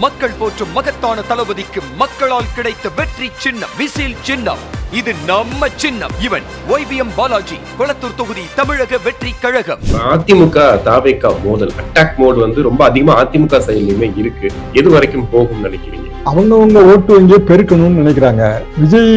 மக்கள் போற்றும் மகத்தான தளபதிக்கு மக்களால் கிடைத்த வெற்றி சின்னம் விசில் சின்னம். இது நம்ம சின்னம். இவன் YBM பாலாஜி, கொளத்தூர் தொகுதி, தமிழக வெற்றி கழகம். அதிமுக தாவேகா மோதல் அட்டாக் மோடு ரொம்ப அதிகமா அதிமுக சைட்லயுமே இருக்கு. எது வரைக்கும் போகும் நினைக்கிறீங்க? அவங்க ஓட்டு வங்கியை பெருக்கணும்னு நினைக்கிறாங்க. விஜய்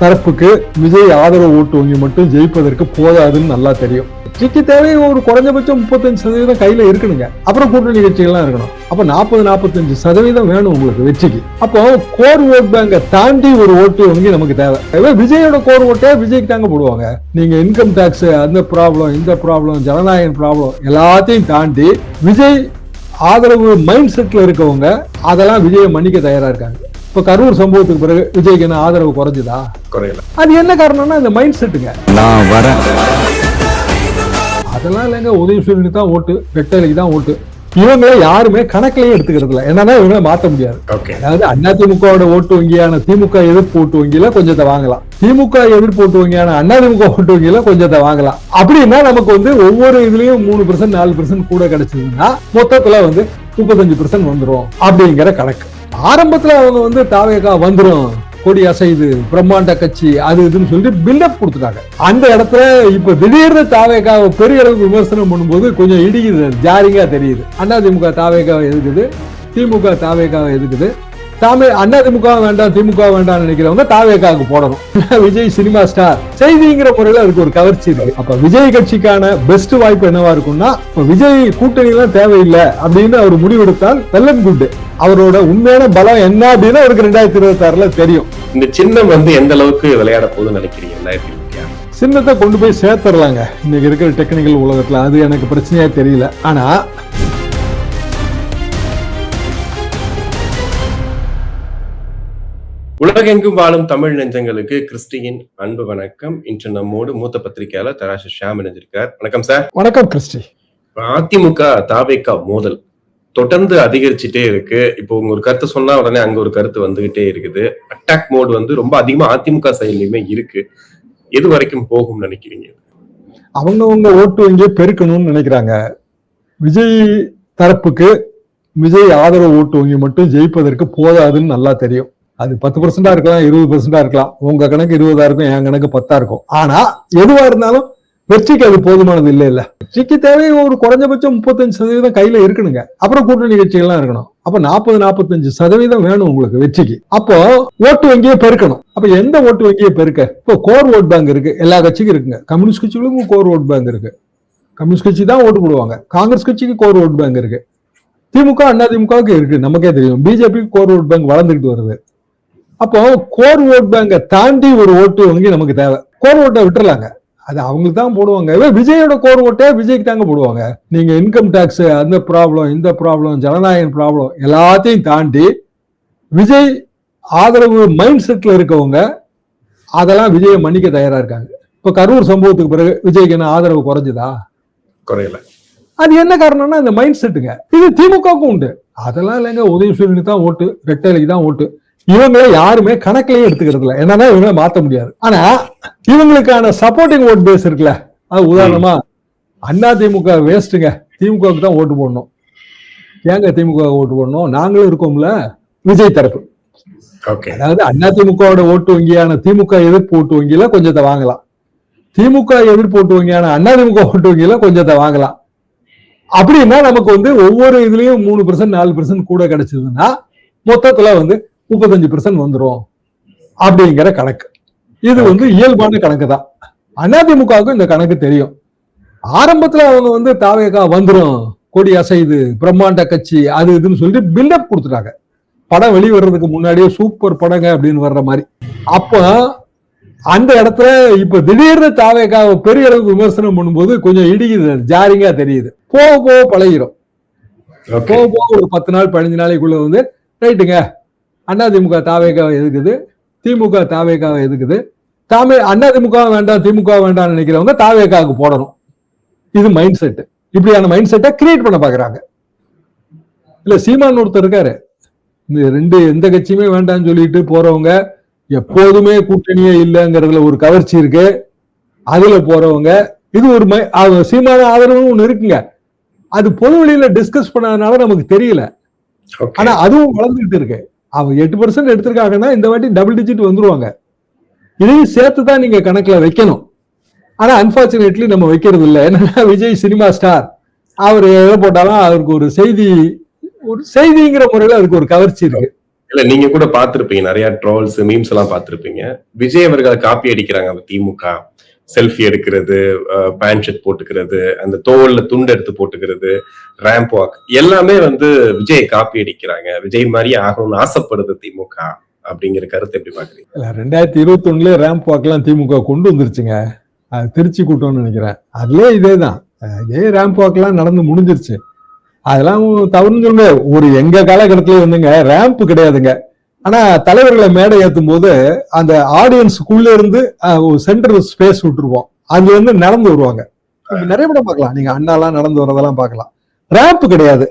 தரப்புக்கு விஜய் ஆதரவு ஓட்டு வங்கி மட்டும் ஜெயிப்பதற்கு போதாதுன்னு நல்லா தெரியும். வெற்றிக்கு தேவை ஒரு குறைஞ்சபட்சம் 35% கையில இருக்கணுங்க. அப்புறம் கூட்டணி கட்சிகள்லாம் இருக்கணும். அப்ப 40-45% வேணும் உங்களுக்கு வெற்றிக்கு. அப்போ கோர் ஓட் பேங்கை தாண்டி ஒரு ஓட்டு வங்கி நமக்கு தேவை. விஜயோட கோர் ஓட்டே விஜய்க்கு தாங்க போடுவாங்க. நீங்க இன்கம் டாக்ஸ், அந்த ப்ராப்ளம், இந்த ப்ராப்ளம், ஜனநாயகம் ப்ராப்ளம் எல்லாத்தையும் தாண்டி விஜய் ஆதரவு மைண்ட் செட்ல இருக்கவங்க அதெல்லாம் விஜயை மன்னிக்க தயாரா இருக்காங்க. இப்ப கரூர் சம்பவத்துக்கு பிறகு விஜய்க்கு என்ன ஆதரவு குறைஞ்சுதா? குறையல. அது என்ன காரணம்னா இந்த மைண்ட் செட்டுங்க. நான் வரேன் அதெல்லாம் இல்லைங்க. உதயசூரியனுக்கு தான் ஓட்டு, ரெட்டலைக்கு தான் ஓட்டு. இவங்களை யாருமே கணக்கிலேயே எடுத்துக்கிறது இல்லை. என்னன்னா இவங்க மாற்ற முடியாது. அதாவது அதிமுகவோட ஓட்டு வங்கியான திமுக எதிர்ப்பு ஓட்டு வங்கியில கொஞ்சத்தை வாங்கலாம், திமுக எதிர்ப்பு ஓட்டு வங்கியான அதிமுக ஓட்டு வங்கியில கொஞ்சத்தை வாங்கலாம். அப்படின்னா நமக்கு ஒவ்வொரு இதுலயும் 3% 4% கூட கிடைச்சதுன்னா மொத்தத்துல 35% வந்துடும் அப்படிங்கிற கணக்கு. ஆரம்பத்துல அவங்க தாவேகா வந்துரும், கொடி அசைது, பிரம்மாண்ட கட்சி, அது இதுன்னு சொல்லிட்டு பில்டப் கொடுத்துட்டாங்க. அந்த இடத்துல இப்ப திடீர்னு தாவேகாவை பெரிய அளவுக்கு விமர்சனம் பண்ணும்போது கொஞ்சம் இடிக்குது, ஜாரிங்கா தெரியுது. அதிமுக தாவேகாவை எதுக்குது, திமுக தாவேகாவை எதுக்குது, அதிமுக வேண்டாம் திமுக வேண்டாம் நினைக்கிறவங்க தாவேகாவுக்கு போடணும். விஜய் சினிமா ஸ்டார் செய்திங்கிற முறையில அதுக்கு ஒரு கவர்ச்சி இருக்கு. அப்ப விஜய் கட்சிக்கான பெஸ்ட் வாய்ப்பு என்னவா இருக்கும்னா, விஜய் கூட்டணி எல்லாம் தேவையில்லை அப்படின்னு அவர் முடிவெடுத்தால் வெல்லன் குட். அவரோட உண்மையான பலம் என்ன அப்படின்னு அவருக்கு 2026 தெரியும். இந்த சின்னம் எந்த அளவுக்கு விளையாட போகுதுன்னு நினைக்கிறீங்க? 2026 சின்னத்தை கொண்டு போய் சேர்த்துடலாங்க இன்னைக்கு இருக்கிற டெக்னிக்கல் உலகத்துல. அது எனக்கு பிரச்சனையா தெரியல. ஆனா உலகெங்கும் வாழும் தமிழ் நெஞ்சங்களுக்கு கிறிஸ்டியின் அன்பு வணக்கம். இன்று நம்மோடு மூத்த பத்திரிகையாளர் தராசு ஷியாம் இணைஞ்சிருக்கார். வணக்கம் சார். வணக்கம் கிறிஸ்டி. அதிமுக தாவேகா மோதல் தொடர்ந்து அதிகரிச்சுட்டே இருக்கு. இப்போ உங்க ஒரு கருத்து சொன்னா உடனே அங்க ஒரு கருத்து வந்துகிட்டே இருக்குது. அட்டாக் மோடு ரொம்ப அதிகமா அதிமுக சைட்லயுமே இருக்கு. எது வரைக்கும் போகும் நினைக்கிறீங்க? அவங்க ஓட்டு வங்கியை பெருக்கணும்னு நினைக்கிறாங்க. விஜய் தரப்புக்கு விஜய் ஆதரவு ஓட்டு வங்கி மட்டும் ஜெயிப்பதற்கு போதாதுன்னு நல்லா தெரியும். அது 10% இருக்கலாம், 20% இருக்கலாம். உங்க கணக்கு 20 இருக்கும், என் கணக்கு 10 இருக்கும். ஆனா எதுவா இருந்தாலும் வெற்றிக்கு அது போதுமானது இல்ல. வெற்றிக்கு தேவை ஒரு குறைஞ்சபட்சம் 35% கையில இருக்கணுங்க. அப்புறம் கூட்டணி கட்சிகள்லாம் இருக்கணும். அப்ப 40-45% வேணும் உங்களுக்கு வெற்றிக்கு. அப்போ ஓட்டு வங்கியை பெருக்கணும். அப்ப எந்த ஓட்டு வங்கியை பெருக்க? இப்போ கோர் ஓட் பேங்க் இருக்கு, எல்லா கட்சிக்கும் இருக்குங்க. கம்யூனிஸ்ட் கட்சிகளுக்கும் கோர் ஓட் பேங்க் இருக்கு. கம்யூனிஸ்ட் கட்சி தான் ஓட்டு போடுவாங்க. காங்கிரஸ் கட்சிக்கு கோர் ஓட் பேங்க் இருக்கு. திமுக அதிமுகவுக்கு இருக்கு, நமக்கே தெரியும். பிஜேபிக்கு கோர் ஓட் பேங்க் வளர்ந்துகிட்டு வருது. அப்போ கோர் ஓட் பேங்கை தாண்டி ஒரு ஓட்டு வங்கி நமக்கு தேவை. கோர் ஓட்டை விட்டுறலாங்க, அது அவங்களுக்கு தான் போடுவாங்க. விஜயோட கோர் ஓட்டே விஜய்க்கு தாங்க போடுவாங்க. நீங்க இன்கம் டாக்ஸ், அந்த ப்ராப்ளம், இந்த ப்ராப்ளம், ஜனநாயகம் ப்ராப்ளம் எல்லாத்தையும் தாண்டி விஜய் ஆதரவு மைண்ட் செட்ல இருக்கவங்க அதெல்லாம் விஜயை மன்னிக்க தயாரா இருக்காங்க. இப்ப கரூர் சம்பவத்துக்கு பிறகு விஜய்க்கு என்ன ஆதரவு குறைஞ்சுதா? குறையல. அது என்ன காரணம்னா இந்த மைண்ட் செட்டுங்க. இது திமுகவுக்கும் உண்டு. அதெல்லாம் இல்லைங்க. உதயசூரியனுக்கு தான் ஓட்டு, ரெட்டலைக்கு தான் ஓட்டு. இவங்களை யாருமே கணக்கிலேயே எடுத்துக்கிறது இல்லை. என்னன்னா இவங்களை மாற்ற முடியாது. ஆனா இவங்களுக்கான சப்போர்ட்டிங் ஓட் பேஸ் இருக்குல்ல, அது உதாரணமா அதிமுக வேஸ்ட்டுங்க, திமுகவுக்கு தான் ஓட்டு போடணும். ஏங்க திமுக ஓட்டு போடணும்? நாங்களும் இருக்கோம்ல விஜய் தரப்பு. அதாவது அதிமுகவோட ஓட்டு வங்கியான திமுக எதிர்ப்பு ஓட்டு வங்கியில கொஞ்சத்தை வாங்கலாம், திமுக எதிர்ப்பு ஓட்டு வங்கியான அதிமுக ஓட்டு வங்கியில கொஞ்சத்தை வாங்கலாம். அப்படின்னா நமக்கு ஒவ்வொரு இதுலயும் 3% 4% கூட கிடைச்சதுன்னா மொத்தத்துல 35% வந்துடும் அப்படிங்கிற கணக்கு. இது இயல்பான கணக்கு தான். அதிமுகவுக்கும் இந்த கணக்கு தெரியும். ஆரம்பத்துல அவங்க தாவேகா வந்துரும், கொடி அசைது, பிரம்மாண்ட கட்சி, அது இதுன்னு சொல்லிட்டு பில்டப் கொடுத்துட்டாங்க. படம் வெளிவரதுக்கு முன்னாடியே சூப்பர் படங்க அப்படின்னு வர்ற மாதிரி. அப்போ அந்த இடத்துல இப்ப திடீர்னு தாவேகாவை பெரிய அளவுக்கு விமர்சனம் பண்ணும்போது கொஞ்சம் இடிக்குது, ஜாரிங்கா தெரியுது. போக போக பழகிரும். போக போக ஒரு 10 நாள் 15 நாளைக்குள்ள ரைட்டுங்க, அதிமுக தாவேகாவை எதுக்குது, திமுக தாவேகாவை எதுக்குது, அதிமுக வேண்டாம் திமுக வேண்டாம் நினைக்கிறவங்க தாவேகாவுக்கு போடணும். இது மைண்ட் செட். இப்படியான மைண்ட் செட்டை கிரியேட் பண்ண பாக்குறாங்க. இல்ல சீமான் ஒருத்தர் இருக்காரு, இந்த எந்த கட்சியுமே வேண்டாம்னு சொல்லிட்டு போறவங்க, எப்போதுமே கூட்டணியே இல்லைங்கிறதுல ஒரு கவர்ச்சி இருக்கு, அதுல போறவங்க. இது ஒரு சீமான ஆதரவு ஒண்ணு இருக்குங்க. அது பொது வழியில டிஸ்கஸ் பண்ணதுனால நமக்கு தெரியல. Okay. ஆனா அதுவும் வளர்ந்துகிட்டு இருக்கு. அவங்க 8% எடுத்திருக்காங்கன்னா இந்த வாட்டி டபுள் டிஜிட் வந்துருவாங்க. இதையும் சேர்த்துதான் நீங்க கணக்குல வைக்கணும். ஆனா அன்பார்ச்சுனேட்லி நம்ம வைக்கிறது இல்லை. என்னன்னா விஜய் சினிமா ஸ்டார், அவர் எதை போட்டாலும் அவருக்கு ஒரு செய்திங்கிற முறையில அதுக்கு ஒரு கவர்ச்சி இருக்கு. இல்ல நீங்க கூட பாத்திருப்பீங்க, நிறைய ட்ரோல்ஸ் மீம்ஸ் எல்லாம் பாத்திருப்பீங்க. விஜய் அவர்களை காப்பி அடிக்கிறாங்க திமுக. செல்ஃபி எடுக்கிறது, பேண்ட் ஷர்ட் போட்டுக்கிறது, அந்த தோல்ல துண்டு எடுத்து போட்டுக்கிறது, ரேம்ப் வாக் எல்லாமே வந்து விஜய் காப்பி அடிக்கிறாங்க. விஜய் மாதிரியே ஆகணும்னு ஆசைப்படுது திமுக அப்படிங்கிற கருத்து எப்படி பாக்குறீங்க? 2021 ரேம்ப் வாக் எல்லாம் திமுக கொண்டு வந்துருச்சுங்க. அது திருச்சி கூட்டம்னு நினைக்கிறேன். அதுலயே இதேதான், இதே ரேம்ப் வாக் எல்லாம் நடந்து முடிஞ்சிருச்சு. அதெல்லாம் தவறுன்னு சொல்லுங்க. ஒரு எங்க காலகட்டத்திலே வந்துங்க ரேம்ப் கிடையாதுங்க. ஆனா தலைவர்களை மேடை ஏற்றும் போது அந்த ஆடியன்ஸுக்குள்ள இருந்து ஒரு சென்டர் ஸ்பேஸ் விட்டுருவோம். அதுல இருந்து நடந்து வருவாங்க. நிறைய படம் பார்க்கலாம், நீங்க அண்ணாலாம் நடந்து வரதெல்லாம் பார்க்கலாம். ரேம்ப் கிடையாது.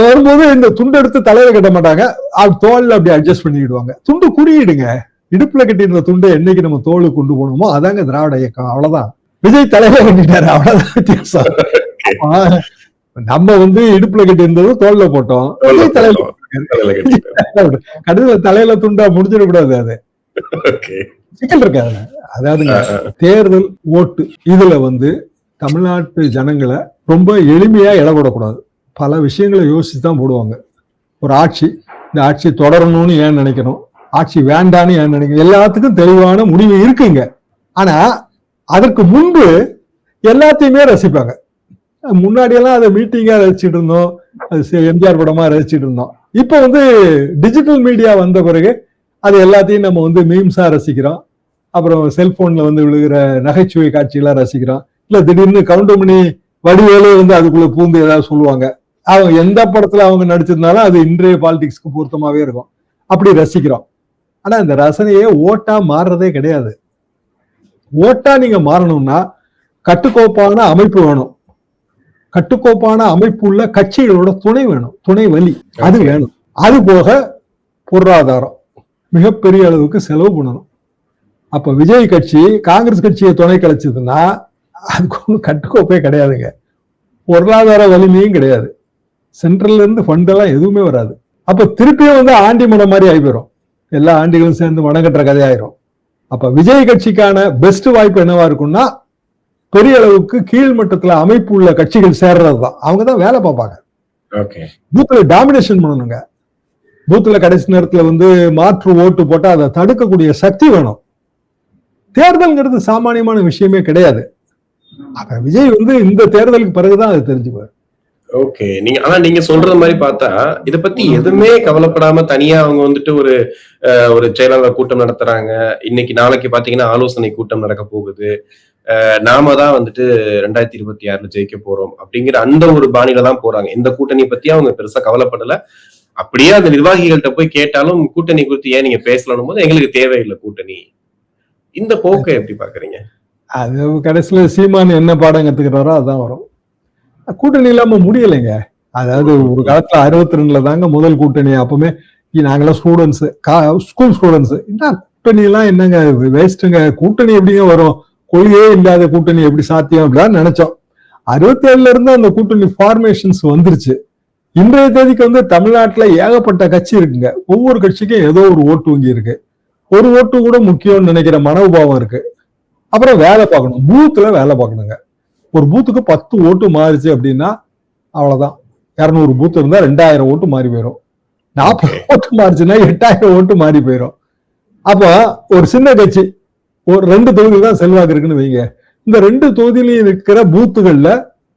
வரும்போது இந்த துண்டு எடுத்து தலைவர் கட்ட மாட்டாங்க, தோல்ல அப்படி அட்ஜஸ்ட் பண்ணிடுவாங்க. துண்டு குறியிடுங்க. இடுப்புல கட்டியிருந்த துண்டை என்னைக்கு நம்ம தோல் கொண்டு போகணுமோ அதாங்க திராவிட இயக்கம். அவ்வளவுதான். விஜய் தலைவர் கட்டிட்டாரு, அவ்வளவுதான் வித்தியாசம். நம்ம வந்து இடுப்புல கட்டி இருந்தது தோல்ல போட்டோம். கடைசியில தலையில துண்டா முடிஞ்சிடக்கூடாது. அது சிக்கல் இருக்காது. அதாவதுங்க தேர்தல் ஓட்டு இதுல வந்து தமிழ்நாட்டு ஜனங்களை ரொம்ப எளிமையா இடப்படக்கூடாது. பல விஷயங்களை யோசிச்சுதான் போடுவாங்க. ஒரு ஆட்சி, இந்த ஆட்சி தொடரணும்னு ஏன் நினைக்கணும், ஆட்சி வேண்டான்னு ஏன் நினைக்கணும், எல்லாத்துக்கும் தெளிவான முடிவு இருக்குங்க. ஆனா அதற்கு முன்பு எல்லாத்தையுமே ரசிப்பாங்க. முன்னாடி எல்லாம் அதை மீட்டிங்கா ரசிச்சுட்டு இருந்தோம், அது எம்ஜிஆர் படமா ரசிச்சுட்டு இருந்தோம். இப்ப வந்து டிஜிட்டல் மீடியா வந்த பிறகு அது எல்லாத்தையும் நம்ம வந்து மீம்ஸா ரசிக்கிறோம். அப்புறம் செல்போன்ல வந்து விழுகிற நகைச்சுவை காட்சிகளா ரசிக்கிறோம். இல்ல திடீர்னு கவுண்டமணி வடிவேலே வந்து அதுக்குள்ள பூந்து ஏதாவது சொல்லுவாங்க. அவங்க எந்த படத்துல அவங்க நடிச்சிருந்தாலும் அது இன்றைய பாலிடிக்ஸ்க்கு பொருத்தமாவே இருக்கும். அப்படி ரசிக்கிறோம். ஆனா இந்த ரசனையே ஓட்டா மாறுறதே கிடையாது. ஓட்டா நீங்க மாறணும்னா கட்டுக்கோப்பான அமைப்பு வேணும். கட்டுக்கோப்பான அமைப்பு உள்ள கட்சிகளோட துணை வேணும், துணை வலி அது வேணும். அது போக பொருளாதாரம் மிகப்பெரிய அளவுக்கு செலவு பண்ணணும். அப்ப விஜய் கட்சி காங்கிரஸ் கட்சியை துணை கழிச்சதுன்னா அதுக்கு ஒன்றும் கட்டுக்கோப்பே கிடையாதுங்க. பொருளாதார வலிமையும் கிடையாது. சென்ட்ரல்ல இருந்து ஃபண்ட் எல்லாம் எதுவுமே வராது. அப்ப திருப்பியும் வந்து ஆண்டி மடம் மாதிரி ஆகி போயிடும். எல்லா ஆண்டிகளும் சேர்ந்து வணங்கட்டுற கதையாயிரும். அப்ப விஜய் கட்சிக்கான பெஸ்ட் வாய்ப்பு என்னவா இருக்கும்னா பெரிய அளவுக்கு கீழ்மட்டத்துல அமைப்பு உள்ள கட்சிகள் சேர்றதுதான். அவங்கதான் வேலை பார்ப்பாங்க. பூத்துல டாமினேஷன் பண்ணணுங்க. பூத்துல கடைசி நேரத்துல வந்து மாற்று ஓட்டு போட்டா அதை தடுக்கக்கூடிய சக்தி வேணும். தேர்தல்ங்கிறது சாமானியமான விஷயமே கிடையாது. அப்ப விஜய் வந்து இந்த தேர்தலுக்கு பிறகுதான் அதை தெரிஞ்சுக்குவார். ஓகே, நீங்க சொல்ற மாதிரி பார்த்தா இத பத்தி எதுவுமே கவலைப்படாம தனியா அவங்க வந்துட்டு ஒரு செயலாளர் கூட்டம் நடத்துறாங்க. நாளைக்கு பாத்தீங்கன்னா ஆலோசனை கூட்டம் நடக்க போகுது. நாம தான் வந்துட்டு 2026 ஜெயிக்க போறோம் அப்படிங்கிற அந்த ஒரு பாணியில தான் போறாங்க. இந்த கூட்டணி பத்தி அவங்க பெருசா கவலைப்படல. அப்படியே அந்த நிர்வாகிகள்கிட்ட போய் கேட்டாலும் கூட்டணி குறித்து ஏன் நீங்க பேசலன்னும் போது எங்களுக்கு தேவையில்லை கூட்டணி. இந்த போக்கை எப்படி பாக்குறீங்க? அது கடைசியில சீமான் என்ன பாடம் கத்துக்கிறாரோ அதான் வரும். கூட்டணி இல்லாம முடியலைங்க. அதாவது ஒரு காலத்துல 62 தாங்க முதல் கூட்டணி. அப்பவுமே நாங்களாம் ஸ்டூடெண்ட்ஸ், ஸ்கூல் ஸ்டூடெண்ட்ஸ். என்ன கூட்டணி எல்லாம் என்னங்க வேஸ்ட்டுங்க, கூட்டணி எப்படிங்க வரும், கொள்கையே இல்லாத கூட்டணி எப்படி சாத்தியம் அப்படின்னு நினைச்சோம். 67 இருந்து அந்த கூட்டணி ஃபார்மேஷன்ஸ் வந்துருச்சு. இன்றைய தேதிக்கு வந்து தமிழ்நாட்டுல ஏகப்பட்ட கட்சி இருக்குங்க. ஒவ்வொரு கட்சிக்கும் ஏதோ ஒரு ஓட்டு வங்கி இருக்கு. ஒரு ஓட்டு கூட முக்கியம்னு நினைக்கிற மனோபாவம் இருக்கு. அப்புறம் வேலை பார்க்கணும், பூத்துல வேலை பார்க்கணுங்க. ஒரு பூத்துக்கு 10 ஓட்டு மாறிச்சு அப்படின்னா அவ்வளவுதான். 200 பூத்து இருந்தா 2000 ஓட்டு மாறி போயிடும். 40 ஓட்டு மாறிச்சுன்னா 8000 ஓட்டு மாறி போயிடும். அப்ப ஒரு சின்ன கட்சி ஒரு 2 தொகுதி தான் செல்வாக்கு இருக்குன்னு வைங்க. இந்த 2 தொகுதியிலையும் இருக்கிற பூத்துகள்ல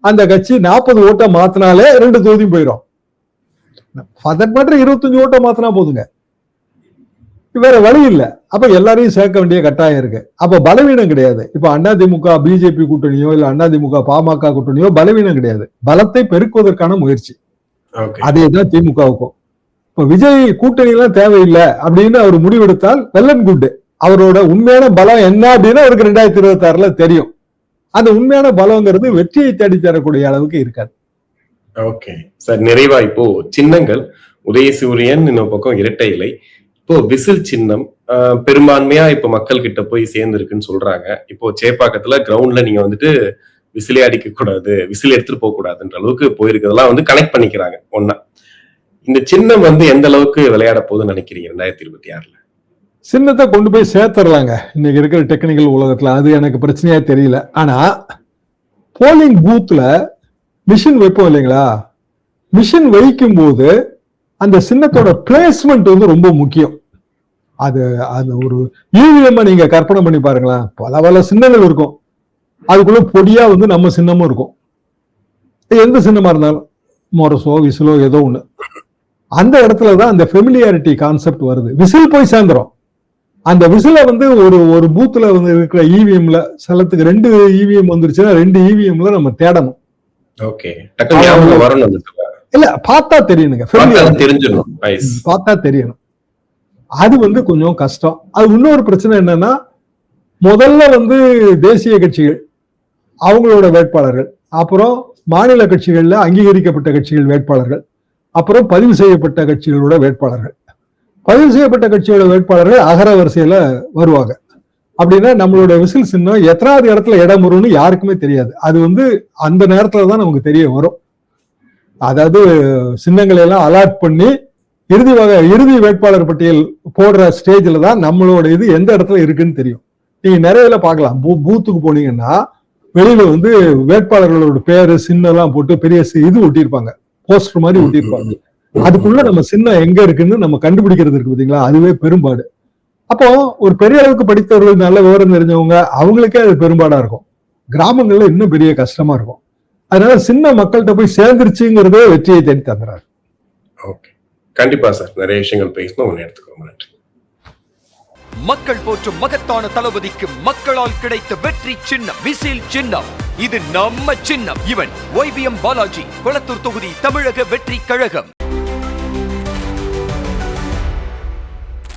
அந்த கட்சி 40 ஓட்டை மாத்தினாலே 2 தொகுதியும் போயிடும். 25 ஓட்டை மாத்தினா போதுங்க, வேற வழி இல்ல. அப்ப எல்லாரையும் சேர்க்க வேண்டிய கட்டாயம் இருக்கு. அப்ப பலவீனம் கிடையாது. இப்ப அதிமுக பிஜேபி கூட்டணியோ இல்ல அதிமுக பாமக கூட்டணியோ பலவீனம் கிடையாது, பலத்தை பெருக்குவதற்கான முயற்சி. அதேதான் திமுகவுக்கும். இப்ப விஜய் கூட்டணி எல்லாம் தேவையில்லை அப்படின்னு அவர் முடிவெடுத்தால் வெல் அண்ட் குட். அவரோட உண்மையான பலம் என்ன அப்படின்னு அவருக்கு 2026 தெரியும். அந்த உண்மையான பலங்கிறது வெற்றியை தேடி தரக்கூடிய அளவுக்கு இருக்காது. ஓகே சார், நிறைவா இப்போ சின்னங்கள் உதயசூரியன், இன்னொரு பக்கம் இரட்டை இலை, இப்போ விசில் சின்னம் பெரும்பான்மையா இப்ப மக்கள் கிட்ட போய் சேர்ந்துருக்குன்னு சொல்றாங்க. இப்போ சேப்பாக்கத்துல கிரவுண்ட்ல நீங்க வந்துட்டு விசிலே அடிக்க கூடாது, விசில் எடுத்துட்டு போக கூடாதுன்ற அளவுக்கு போயிருக்கிறதெல்லாம் வந்து கனெக்ட் பண்ணிக்கிறாங்க ஒன்னா. இந்த சின்னம் வந்து எந்த அளவுக்கு விளையாட போகுதுன்னு நினைக்கிறீங்க 2026ல? சின்னத்தை கொண்டு போய் சேர்த்துடலாங்க இன்னைக்கு இருக்கிற டெக்னிக்கல் உலகத்துல. அது எனக்கு பிரச்சனையா தெரியல. ஆனா போலிங் பூத்ல மிஷின் வைப்போம் இல்லைங்களா, மிஷின் வைக்கும் போது அந்த சின்னத்தோட பிளேஸ்மெண்ட் வந்து ரொம்ப முக்கியம். அது அது ஒரு ஈவிஎம் நீங்க கற்பனை பண்ணி பாருங்களேன். பல பல சின்னங்கள் இருக்கும், அதுக்குள்ள பொடியா வந்து நம்ம சின்னமும் இருக்கும். எந்த சின்னமா இருந்தாலும் மொரசோ விசிலோ ஏதோ ஒண்ணு, அந்த இடத்துலதான் அந்த ஃபெமிலியாரிட்டி கான்செப்ட் வருது. விசில் போய் சேர்ந்துரும். அந்த விசில வந்து ஒரு பூத்துல வந்து இருக்கிற இவிஎம்ல சிலத்துக்கு 2 இவிஎம் வந்துருச்சுன்னா 2 இவிஎம்ல நம்ம தேடணும். ஓகே, டக்குனு ஞாபகம் வரணும். இல்ல பார்த்தா தெரியணுங்க, தெரிஞ்சிடணும், பார்த்தா தெரியணும். அது வந்து கொஞ்சம் கஷ்டம். அது இன்னொரு பிரச்சனை என்னன்னா, முதல்ல வந்து தேசிய கட்சிகள் அவங்களோட வேட்பாளர்கள், அப்புறம் மாநில கட்சிகள்ல அங்கீகரிக்கப்பட்ட கட்சிகள் வேட்பாளர்கள், அப்புறம் பதிவு செய்யப்பட்ட கட்சிகளோட வேட்பாளர்கள். பதிவு செய்யப்பட்ட கட்சியோட வேட்பாளர்கள் அகர வரிசையில வருவாங்க. அப்படின்னா நம்மளோட விசில் சின்னம் எத்தனாவது இடத்துல இடம் வரும்னு யாருக்குமே தெரியாது. அது வந்து அந்த நேரத்துலதான் நமக்கு தெரிய வரும். அதாவது சின்னங்களை எல்லாம் அலாட் பண்ணி இறுதி வேட்பாளர் பட்டியல் போடுற ஸ்டேஜ்ல தான் நம்மளோட இது எந்த இடத்துல இருக்குன்னு தெரியும். நீங்க நிறைய பார்க்கலாம், பூத்துக்கு போனீங்கன்னா வெளியில வந்து வேட்பாளர்களோட பேரு சின்னம் எல்லாம் போட்டு பெரிய இது ஒட்டியிருப்பாங்க, போஸ்டர் மாதிரி ஒட்டியிருப்பாங்க. அதுக்குள்ள நம்ம சின்னம் எங்க இருக்குன்னு நம்ம கண்டுபிடிக்கிறது இருக்கு பாத்தீங்களா, அதுவே பெரும்பாடு. அப்போ ஒரு பெரிய அளவுக்கு படித்தவர்கள், நல்ல விவரம் தெரிஞ்சவங்க, அவங்களுக்கே அது பெரும்பாடா இருக்கும். கிராமங்கள்ல இன்னும் பெரிய கஷ்டமா இருக்கும். அதனால சின்ன மக்கள்கிட்ட போய் சேர்ந்துருச்சுங்கிறதே வெற்றியை தேடி தந்துறாரு. ஓகே, கண்டிப்பா சார், நிறைய விஷயங்கள் பேசணும், எடுத்துக்கோங்க. நன்றி. மக்கள் போற்றும் மகத்தான தளபதிக்கு மக்களால் கிடைத்த வெற்றி சின்னம் விசில் சின்னம். இது நம்ம சின்னம். இவன் YBM பாலாஜி, கொளத்தூர் தொகுதி தமிழக வெற்றி கழகம்.